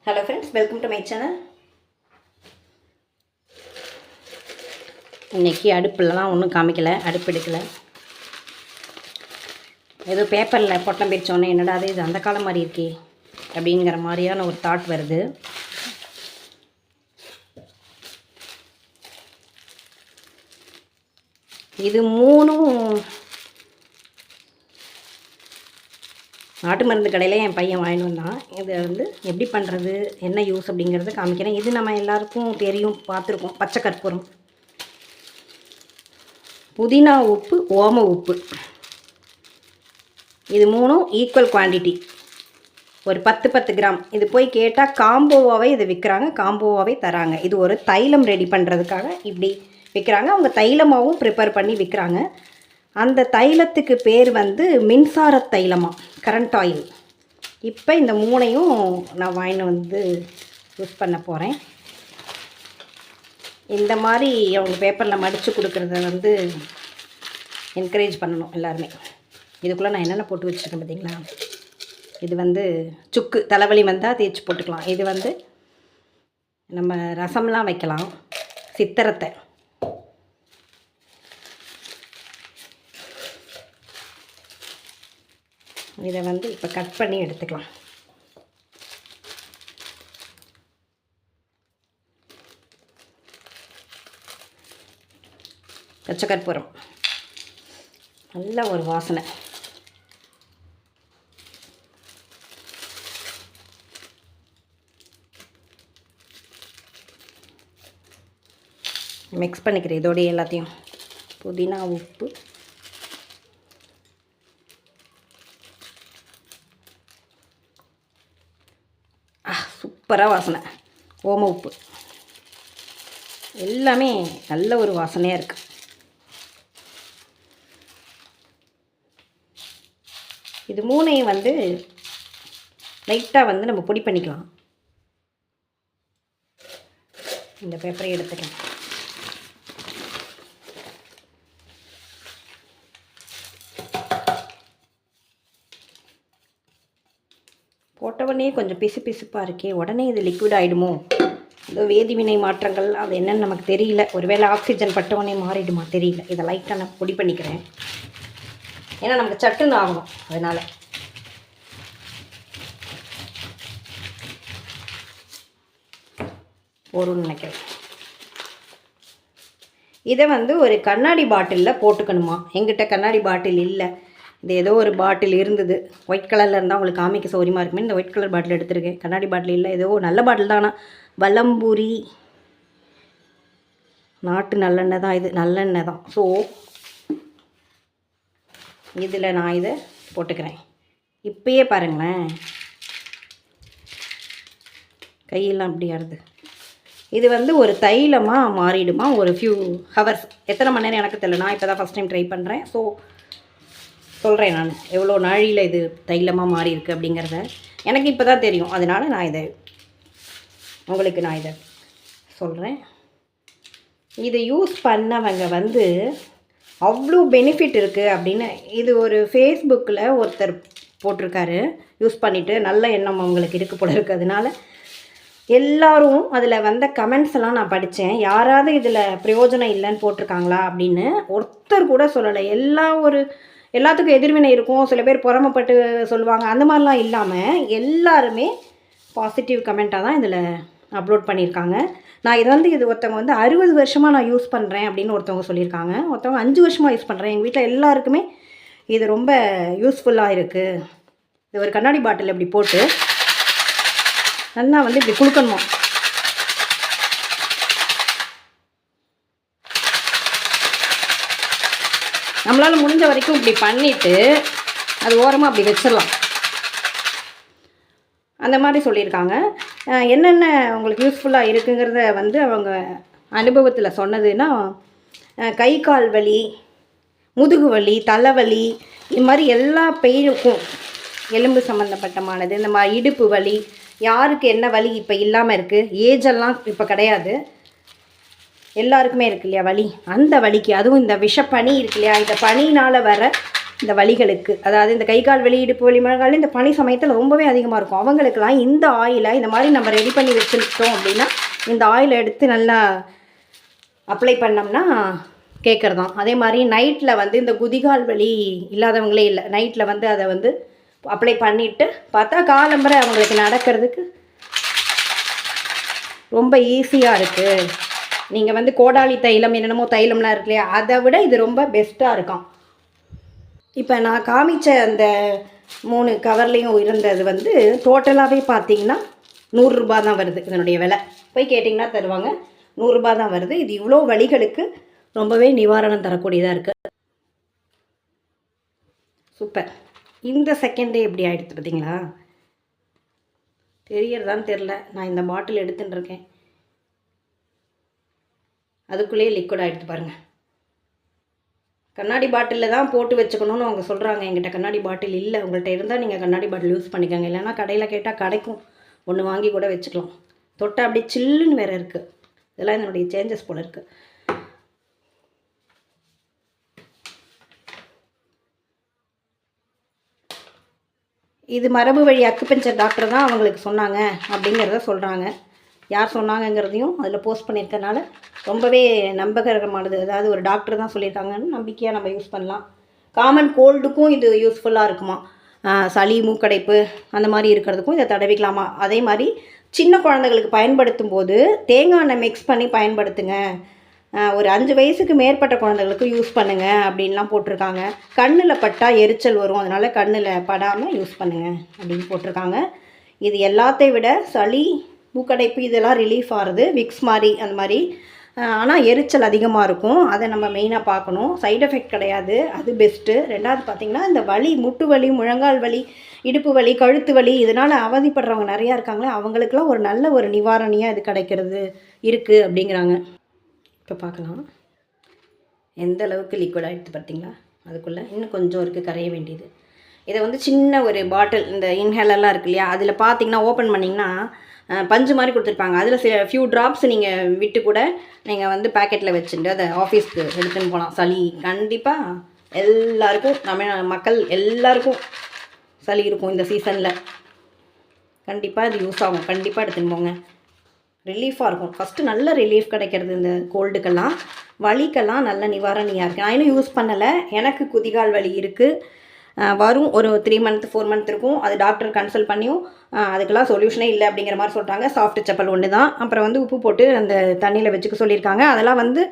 Hello friends, welcome to my channel. இன்னைக்கு அடுப்புலலாம் ஒன்றும் காமிக்கலை, அடுப்பு எடுக்கலை. ஏதோ பேப்பரில் பொட்டம் பிரித்தோன்னே என்னடா அது இது அந்த காலம் மாதிரி இருக்கே அப்படிங்கிற மாதிரியான ஒரு தாட் வருது. இது மூணும் நாட்டு மருந்து கடையில் என் பையன் வாங்கிட்டு வந்தான். இதை வந்து எப்படி பண்ணுறது, என்ன யூஸ் அப்படிங்கிறத காமிக்கிறேன். இது நம்ம எல்லாருக்கும் தெரியும், பார்த்துருக்கோம். பச்சை கற்பூரம், புதினா உப்பு, ஓம உப்பு, இது மூணும் ஈக்குவல் குவான்டிட்டி, ஒரு 10 கிராம். இது போய் கேட்டால் காம்போவாகவே இது விற்கிறாங்க, காம்போவாகவே தராங்க. இது ஒரு தைலம் ரெடி பண்ணுறதுக்காக இப்படி விற்கிறாங்க. அவங்க தைலமாகவும் ப்ரிப்பேர் பண்ணி விற்கிறாங்க. அந்த தைலத்துக்கு பேர் வந்து மின்சார தைலமாக, கரண்ட் ஆயில். இப்போ இந்த மூணையும் நான் வாங்கிட்டு வந்து யூஸ் பண்ண போகிறேன். இந்த மாதிரி அவங்க பேப்பரில் மடித்து கொடுக்குறத வந்து என்கரேஜ் பண்ணணும் எல்லாருமே. இதுக்குள்ளே நான் என்னென்ன போட்டு வச்சுருக்கேன் பார்த்தீங்களா? இது வந்து சுக்கு, தலைவலி வந்தால் தேய்ச்சி போட்டுக்கலாம். இது வந்து நம்ம ரசம்லாம் வைக்கலாம். சித்திரத்தை, இதை வந்து இப்போ கட் பண்ணி எடுத்துக்கலாம். பச்சை கற்பூரம், நல்ல ஒரு வாசனை. மிக்ஸ் பண்ணிக்கிறேன் இதோடைய எல்லாத்தையும். புதினா உப்பு, சூப்பராக வாசனை. ஓம உப்பு, எல்லாமே நல்ல ஒரு வாசனையாக இருக்குது. இது மூணையும் வந்து லைட்டாக வந்து நம்ம பொடி பண்ணிக்கலாம். இந்த பேப்பரை எடுத்துக்கலாம். போட்டவுடனே கொஞ்சம் பிசுப்பாக இருக்கே, உடனே இது லிக்விட் ஆகிடுமோ, ஏதோ வேதிவினை மாற்றங்கள் அது என்னன்னு நமக்கு தெரியல. ஒருவேளை ஆக்சிஜன் பட்டவுடனே மாறிடுமா தெரியல. இதை லைட்டாக நான் பொடி பண்ணிக்கிறேன், ஏன்னா நமக்கு சட்டுன்னு ஆகணும். அதனால் போரும்னு நினைக்கிறேன். இதை வந்து ஒரு கண்ணாடி பாட்டிலில் போட்டுக்கணுமா. எங்கிட்ட கண்ணாடி பாட்டில் இல்லை. இது ஏதோ ஒரு பாட்டில் இருந்தது, ஒயிட் கலரில் இருந்தால் உங்களுக்கு காமிக்க சௌரியமாக இருக்குமே. இந்த ஒயிட் கலர் பாட்டில் எடுத்துருக்கேன். கண்ணாடி பாட்டில் இல்லை, ஏதோ நல்ல பாட்டில் தானா. வலம்புரி நாட்டு நல்லெண்ணெய் தான், இது நல்லெண்ணெய் தான். ஸோ இதில் நான் இதை போட்டுக்கிறேன். இப்பயே பாருங்களேன், கையெல்லாம் இப்படி ஆடுது. இது வந்து ஒரு தைலமாக மாறிடுமா ஒரு ஃபியூ ஹவர்ஸ். எத்தனை மணி நேரம் எனக்கு தெரியல, நான் இப்போ தான் ஃபஸ்ட் டைம் ட்ரை பண்ணுறேன். ஸோ சொல்கிறேன் நான் எவ்வளோ நாழியில் இது தைலமாக மாறி இருக்குது அப்படிங்கிறத. எனக்கு இப்போ தான் தெரியும், அதனால் நான் இதை உங்களுக்கு இதை சொல்கிறேன். இதை யூஸ் பண்ணவங்க வந்து அவ்வளோ பெனிஃபிட் இருக்குது அப்படின்னு இது ஒரு ஃபேஸ்புக்கில் ஒருத்தர் போட்டிருக்காரு. யூஸ் பண்ணிவிட்டு நல்ல எண்ணம் அவங்களுக்கு இருக்குது போல இருக்குது. அதனால் எல்லோரும் அதில் வந்த கமெண்ட்ஸ் எல்லாம் நான் படித்தேன். யாராவது இதில் பிரயோஜனம் இல்லைன்னு போட்டிருக்காங்களா அப்படின்னு ஒருத்தர் கூட சொல்லலை. எல்லாத்துக்கும் எதிர்வினை இருக்கும், சில பேர் பொறாமைப்பட்டு சொல்லுவாங்க. அந்த மாதிரிலாம் இல்லாமல் எல்லாருமே பாசிட்டிவ் கமெண்ட்டாக தான் இதில் அப்லோட் பண்ணியிருக்காங்க. நான் இது ஒருத்தவங்க வந்து 60 வருஷமாக நான் யூஸ் பண்ணுறேன் அப்படின்னு ஒருத்தவங்க சொல்லியிருக்காங்க. ஒருத்தவங்க 5 வருஷமாக யூஸ் பண்ணுறேன். எங்கள் வீட்டில் எல்லாருக்குமே இது ரொம்ப யூஸ்ஃபுல்லாக இருக்குது. இது ஒரு கண்ணாடி பாட்டில் இப்படி போட்டு நல்லா வந்து இப்படி குளுக்கணுமா. நம்மளால் முடிஞ்ச வரைக்கும் இப்படி பண்ணிவிட்டு அது ஓரமாக அப்படி வச்சிடலாம். அந்த மாதிரி சொல்லியிருக்காங்க. என்னென்ன உங்களுக்கு யூஸ்ஃபுல்லாக இருக்குங்கிறத வந்து அவங்க அனுபவத்தில் சொன்னதுன்னா, கை கால் வலி, முதுகு வலி, தலைவலி, இது மாதிரி எல்லா பெயினுக்கும், எலும்பு சம்மந்தப்பட்டமானது, இந்த மாதிரி இடுப்பு வலி, யாருக்கு என்ன வலி இப்போ இல்லாமல் இருக்குது, ஏஜெல்லாம் இப்போ கிடையாது, எல்லாருக்குமே இருக்கு இல்லையா வலி. அந்த வலிக்கு, அதுவும் இந்த விஷப்பனி இருக்கு இல்லையா, இந்த பனினால் வர இந்த வலிகளுக்கு, அதாவது இந்த கை கால் வலி, இடுப்பு வலி, முழங்கால் இந்த பனி சமயத்தில் ரொம்பவே அதிகமாக இருக்கும். அவங்களுக்கெல்லாம் இந்த ஆயிலை இந்த மாதிரி நம்ம ரெடி பண்ணி வச்சுருக்கோம் அப்படின்னா, இந்த ஆயிலை எடுத்து நல்லா அப்ளை பண்ணோம்னா கேட்குறது தான். அதே மாதிரி நைட்டில் வந்து இந்த குதிகால் வலி இல்லாதவங்களே இல்லை, நைட்டில் வந்து அதை வந்து அப்ளை பண்ணிவிட்டு பார்த்தா காலம்பரை அவங்களுக்கு நடக்கிறதுக்கு ரொம்ப ஈஸியாக இருக்குது. நீங்கள் வந்து கோடாலி தைலம் என்னென்னமோ தைலம்லாம் இருக்கு இல்லையா, அதை விட இது ரொம்ப பெஸ்ட்டாக இருக்கும். இப்போ நான் காமிச்ச அந்த 3 கவர்லேயும் இருந்தது வந்து டோட்டலாகவே பார்த்தீங்கன்னா 100 ரூபா தான் வருது. இதனுடைய விலை போய் கேட்டிங்கன்னா தருவாங்க, 100 ரூபா தான் வருது. இது இவ்வளோ வலிகளுக்கு ரொம்பவே நிவாரணம் தரக்கூடியதாக இருக்குது. சூப்பர். இந்த செகண்டே எப்படி ஆகிடுது பார்த்தீங்களா? தெரியறதான்னு தெரில. நான் இந்த பாட்டில் எடுத்துன்னு இருக்கேன், அதுக்குள்ளேயே லிக்விட் ஆகிடுது பாருங்கள். கண்ணாடி பாட்டிலில் தான் போட்டு வச்சுக்கணும்னு அவங்க சொல்கிறாங்க. என்கிட்ட கண்ணாடி பாட்டில் இல்லை. உங்கள்கிட்ட இருந்தால் நீங்கள் கண்ணாடி பாட்டில் யூஸ் பண்ணிக்கோங்க. இல்லைன்னா கடையில் கேட்டால் கிடைக்கும், ஒன்று வாங்கி கூட வச்சுக்கலாம். தொட்டை அப்படி சில்லுன்னு வேறு இருக்குது. இதெல்லாம் என்னுடைய சேஞ்சஸ் போல் இருக்குது. இது மரபு வழி அக்குபஞ்சர் டாக்டர் தான் அவங்களுக்கு சொன்னாங்க அப்படிங்கிறத சொல்கிறாங்க. யார் சொன்னாங்கங்கிறதையும் அதில் போஸ்ட் பண்ணியிருக்கனால ரொம்பவே நம்பகரமானது. அதாவது ஒரு டாக்டர் தான் சொல்லியிருக்காங்கன்னு நம்பிக்கையாக நம்ம யூஸ் பண்ணலாம். காமன் கோல்டுக்கும் இது யூஸ்ஃபுல்லாக இருக்குமா, சளி மூக்கடைப்பு அந்த மாதிரி இருக்கிறதுக்கும் இதை தடவிக்கலாமா. அதே மாதிரி சின்ன குழந்தைகளுக்கு பயன்படுத்தும் போது தேங்காய் எண்ணெய் மிக்ஸ் பண்ணி பயன்படுத்துங்க. ஒரு 5 வயசுக்கு மேற்பட்ட குழந்தைகளுக்கு யூஸ் பண்ணுங்கள் அப்படின்லாம் போட்டிருக்காங்க. கண்ணில் பட்டால் எரிச்சல் வரும், அதனால் கண்ணில் படாமல் யூஸ் பண்ணுங்கள் அப்படின்னு போட்டிருக்காங்க. இது எல்லாத்தையும் விட சளி மூக்கடைப்பு இதெல்லாம் ரிலீஃப் ஆகுது, விக்ஸ் மாதிரி அந்த மாதிரி. ஆனால் எரிச்சல் அதிகமாக இருக்கும், அதை நம்ம மெயினாக பார்க்கணும். சைடு எஃபெக்ட் கிடையாது, அது பெஸ்ட்டு. ரெண்டாவது பார்த்திங்கன்னா இந்த வலி, முட்டு வலி, முழங்கால் வலி, இடுப்பு வலி, கழுத்து வலி இதனால் அவதிப்படுறவங்க நிறையா இருக்காங்களே, அவங்களுக்கெல்லாம் ஒரு நல்ல ஒரு நிவாரணியாக இது கிடைக்கிறது இருக்குது அப்படிங்கிறாங்க. இப்போ பார்க்கலாம் எந்த அளவுக்கு லிக்விட் ஆகிடுது பார்த்திங்களா. அதுக்குள்ளே இன்னும் கொஞ்சம் இருக்குது கரைய வேண்டியது. இதை வந்து சின்ன ஒரு பாட்டில், இந்த இன்ஹேலர்லாம் இருக்கு இல்லையா, அதில் பார்த்திங்கன்னா ஓப்பன் பண்ணிங்கன்னா பஞ்சு மாதிரி கொடுத்துருப்பாங்க. அதில் சில ஃபியூ ட்ராப்ஸ் நீங்கள் விட்டு கூட நீங்கள் வந்து பேக்கெட்டில் வச்சுட்டு அதை ஆஃபீஸ்க்கு எடுத்துன்னு போகலாம். சளி கண்டிப்பாக எல்லாருக்கும், நம்ம மக்கள் எல்லாருக்கும் சளி இருக்கும் இந்த சீசனில். கண்டிப்பாக இது யூஸ் ஆகும், கண்டிப்பாக எடுத்துன்னு போங்க. ரிலீஃபாக இருக்கும். ஃபஸ்ட்டு நல்ல ரிலீஃப் கிடைக்கிறது இந்த கோல்டுக்கெல்லாம், வலிக்கெல்லாம் நல்ல நிவாரணியாக இருக்குது. நான் இன்னும் யூஸ் பண்ணலை. எனக்கு குதிகால் வலி இருக்குது, வரும் ஒரு 3 மந்த் 4 மந்த் இருக்கும். அது டாக்டர் கன்சல்ட் பண்ணியும் அதுக்கெல்லாம் சொல்யூஷனே இல்லை அப்படிங்கிற மாதிரி சொல்லிட்டாங்க. சாஃப்ட் செப்பல் ஒன்று தான். அப்புறம் வந்து உப்பு போட்டு அந்த தண்ணியில் வச்சுக்க சொல்லியிருக்காங்க. அதெல்லாம் வந்து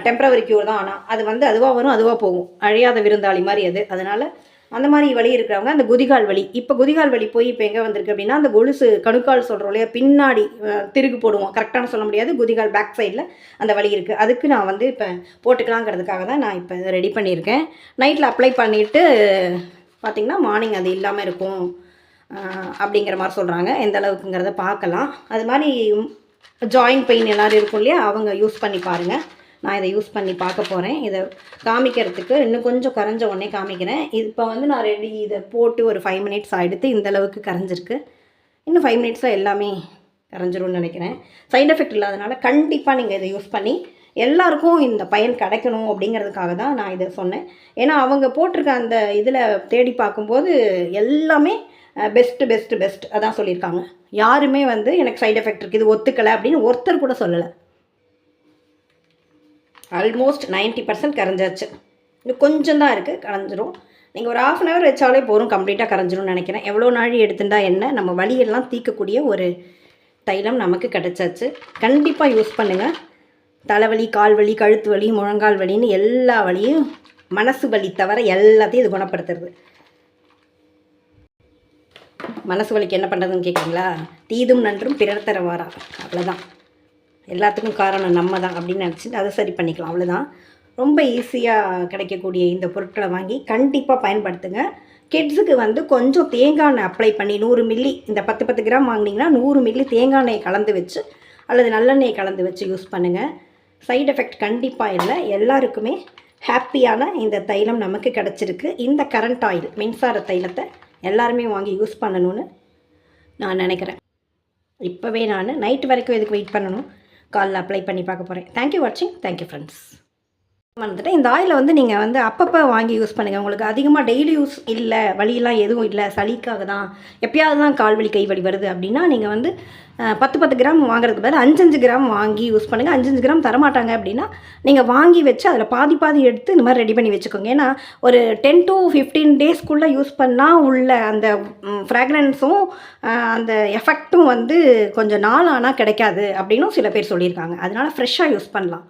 டெம்பரவரி க்யூர் தான். ஆனால் அது வந்து அதுவாக வரும், அதுவாக போகும், அழியாத விருந்தாளி மாதிரி அது. அதனால் அந்த மாதிரி வலி இருக்கிறவங்க அந்த குதிகால் வலி, இப்போ குதிகால் வலி போய் இப்போ எங்கே வந்திருக்கு அப்படின்னா, அந்த கொலுசு கணுக்கால் சொல்கிறோம் இல்லையா, பின்னாடி திருகு போடுவோம், கரெக்டான சொல்ல முடியாது, குதிகால் பேக் சைடில் அந்த வலி இருக்குது. அதுக்கு நான் வந்து இப்போ போட்டுக்கலாங்கிறதுக்காக தான் நான் இப்போ ரெடி பண்ணியிருக்கேன். நைட்டில் அப்ளை பண்ணிவிட்டு பார்த்திங்கன்னா மார்னிங் அது இல்லாமல் இருக்கும் அப்படிங்கிற மாதிரி சொல்கிறாங்க. எந்த அளவுக்குங்கிறத பார்க்கலாம். அது மாதிரி ஜாயின்ட் பெயின் எல்லோரும் இருக்கும் இல்லையா, அவங்க யூஸ் பண்ணி பாருங்கள். நான் இதை யூஸ் பண்ணி பார்க்க போகிறேன். இதை காமிக்கிறதுக்கு இன்னும் கொஞ்சம் கரைஞ்ச உடனே காமிக்கிறேன். இப்போ வந்து நான் இதை போட்டு ஒரு 5 மினிட்ஸ் ஆகிடுத்து. இந்த அளவுக்கு கரைஞ்சிருக்கு. இன்னும் 5 மினிட்ஸில் எல்லாமே கரைஞ்சிரும்னு நினைக்கிறேன். சைட் எஃபெக்ட் இல்லாதனால கண்டிப்பாக நீங்கள் இதை யூஸ் பண்ணி எல்லாருக்கும் இந்த பயன் கிடைக்கணும் அப்படிங்கிறதுக்காக தான் நான் இதை சொன்னேன். ஏன்னா அவங்க போட்டிருக்க அந்த இதில் தேடி பார்க்கும்போது எல்லாமே பெஸ்ட்டு பெஸ்ட்டு பெஸ்ட் அதான் சொல்லியிருக்காங்க. யாருமே வந்து எனக்கு சைட் எஃபெக்ட் இருக்குது, இது ஒத்துக்கலை அப்படின்னு ஒருத்தர் கூட சொல்லலை. ஆல்மோஸ்ட் 90% கரைஞ்சாச்சு. இன்னும் கொஞ்சம் தான் இருக்குது, கரைஞ்சிரும். நீங்கள் ஒரு 1/2 hour வச்சாலே போதும், கம்ப்ளீட்டாக கரைஞ்சிரும்னு நினைக்கிறேன். எவ்வளோ நாழி எடுத்துட்டா என்ன, நம்ம வலியெல்லாம் தீர்க்கக்கூடிய ஒரு தைலம் நமக்கு கிடச்சாச்சு. கண்டிப்பாக யூஸ் பண்ணுங்கள். தலைவலி, கால் வலி, கழுத்து வலி, முழங்கால் வலின்னு எல்லா வலியும், மனசு வலி தவிர எல்லாத்தையும் இது குணப்படுத்துறது. மனசு வலிக்கு என்ன பண்ணுறதுன்னு கேட்குறீங்களா? தீதும் நன்றும் பிறர் தர வாரா, அவ்வளோதான். எல்லாத்துக்கும் காரணம் நம்ம தான் அப்படின்னு நினச்சிட்டு அதை சரி பண்ணிக்கலாம், அவ்வளோதான். ரொம்ப ஈஸியாக கிடைக்கக்கூடிய இந்த பொருட்களை வாங்கி கண்டிப்பாக பயன்படுத்துங்க. கிட்ஸுக்கு வந்து கொஞ்சம் தேங்காய் எண்ணெய் அப்ளை பண்ணி 100 மில்லி, இந்த 10 கிராம் வாங்கினீங்கன்னா 100 மில்லி தேங்காய் எண்ணெய் கலந்து வச்சு அல்லது நல்லெண்ணெய் கலந்து வச்சு யூஸ் பண்ணுங்கள். சைடு எஃபெக்ட் கண்டிப்பாக இல்லை. எல்லாருக்குமே ஹாப்பியான இந்த தைலம் நமக்கு கிடச்சிருக்கு. இந்த கரண்ட் ஆயில், மின்சார தைலத்தை எல்லாருமே வாங்கி யூஸ் பண்ணணும்னு நான் நினைக்கிறேன். இப்போவே நான் நைட் வரைக்கும் எதுக்கு வெயிட் பண்ணணும், காலில் அப்ளை பண்ணி பார்க்க போகிறேன். தேங்க்யூ வாட்சிங். Thank you friends. வந்துட்டு இந்த ஆயிலை வந்து நீங்கள் வந்து அப்பப்போ வாங்கி யூஸ் பண்ணுங்கள். உங்களுக்கு அதிகமாக டெய்லி யூஸ் இல்லை, வலியெல்லாம் எதுவும் இல்லை, சளிக்காக தான், எப்பயாவது தான் கால் வலி கை வலி வருது அப்படின்னா நீங்கள் வந்து 10 கிராம் வாங்குறதுக்கு பதில் 5 கிராம் வாங்கி யூஸ் பண்ணுங்கள். 5 கிராம் தரமாட்டாங்க அப்படின்னா நீங்கள் வாங்கி வச்சு அதில் பாதி எடுத்து இந்த மாதிரி ரெடி பண்ணி வச்சுக்கோங்க. ஏன்னா ஒரு 10 to 15 டேஸ்க்குள்ளே யூஸ் பண்ணால் உள்ள அந்த ஃப்ராக்ரன்ஸும் அந்த எஃபெக்ட்டும் வந்து கொஞ்சம் நாள் ஆனால் கிடைக்காது அப்படின்னும் சில பேர் சொல்லியிருக்காங்க. அதனால் ஃப்ரெஷ்ஷாக யூஸ் பண்ணலாம்.